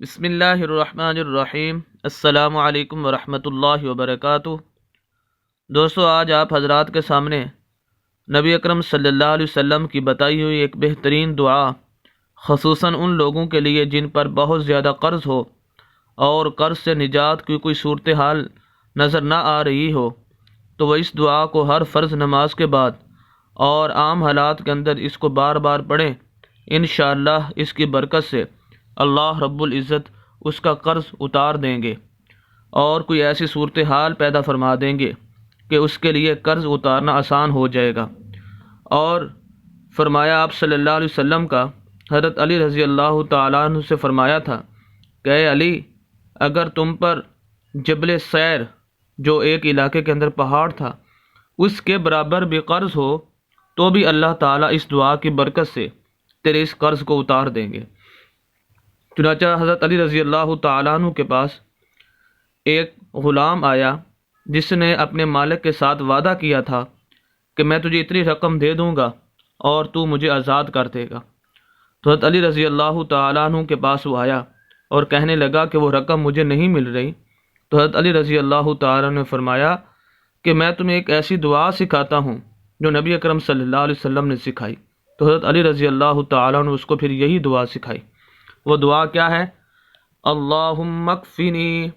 بسم اللہ الرحمن الرحیم۔ السلام علیکم ورحمۃ اللہ وبرکاتہ۔ دوستو، آج آپ حضرات کے سامنے نبی اکرم صلی اللہ علیہ وسلم کی بتائی ہوئی ایک بہترین دعا، خصوصاً ان لوگوں کے لیے جن پر بہت زیادہ قرض ہو اور قرض سے نجات کی کوئی صورتحال نظر نہ آ رہی ہو، تو وہ اس دعا کو ہر فرض نماز کے بعد اور عام حالات کے اندر اس کو بار بار پڑھیں۔ انشاءاللہ اس کی برکت سے اللہ رب العزت اس کا قرض اتار دیں گے اور کوئی ایسی صورتحال پیدا فرما دیں گے کہ اس کے لیے قرض اتارنا آسان ہو جائے گا۔ اور فرمایا آپ صلی اللہ علیہ وسلم کا حضرت علی رضی اللہ تعالیٰ عنہ سے فرمایا تھا کہ اے علی، اگر تم پر جبل سیر، جو ایک علاقے کے اندر پہاڑ تھا، اس کے برابر بھی قرض ہو تو بھی اللہ تعالیٰ اس دعا کی برکت سے تیرے اس قرض کو اتار دیں گے۔ چنانچہ حضرت علی رضی اللہ تعالیٰ عنہ کے پاس ایک غلام آیا جس نے اپنے مالک کے ساتھ وعدہ کیا تھا کہ میں تجھے اتنی رقم دے دوں گا اور تو مجھے آزاد کر دے گا۔ تو حضرت علی رضی اللہ تعالیٰ عنہ کے پاس وہ آیا اور کہنے لگا کہ وہ رقم مجھے نہیں مل رہی۔ تو حضرت علی رضی اللہ تعالیٰ عنہ نے فرمایا کہ میں تمہیں ایک ایسی دعا سکھاتا ہوں جو نبی اکرم صلی اللہ علیہ وسلم نے سکھائی۔ تو حضرت علی رضی اللہ تعالیٰ عنہ اس کو پھر یہی دعا سکھائی۔ وہ دعا کیا ہے؟ اللہم اکفنی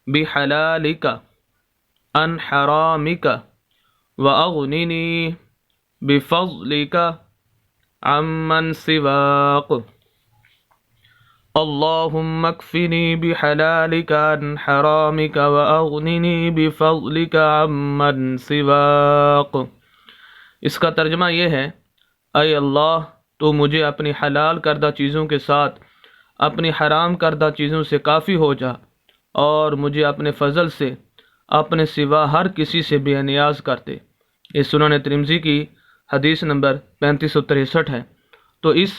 بحلالک عن حرامک واغننی بفضلک عمن سواک۔ اللہم اکفنی بحلالک عن حرامک واغننی بفضلک عمن سواک۔ اس کا ترجمہ یہ ہے، اے اللہ، تو مجھے اپنی حلال کردہ چیزوں کے ساتھ اپنی حرام کردہ چیزوں سے کافی ہو جا، اور مجھے اپنے فضل سے اپنے سوا ہر کسی سے بے نیاز کر دے۔ یہ سنن ترمذی کی حدیث نمبر 3563 ہے۔ تو اس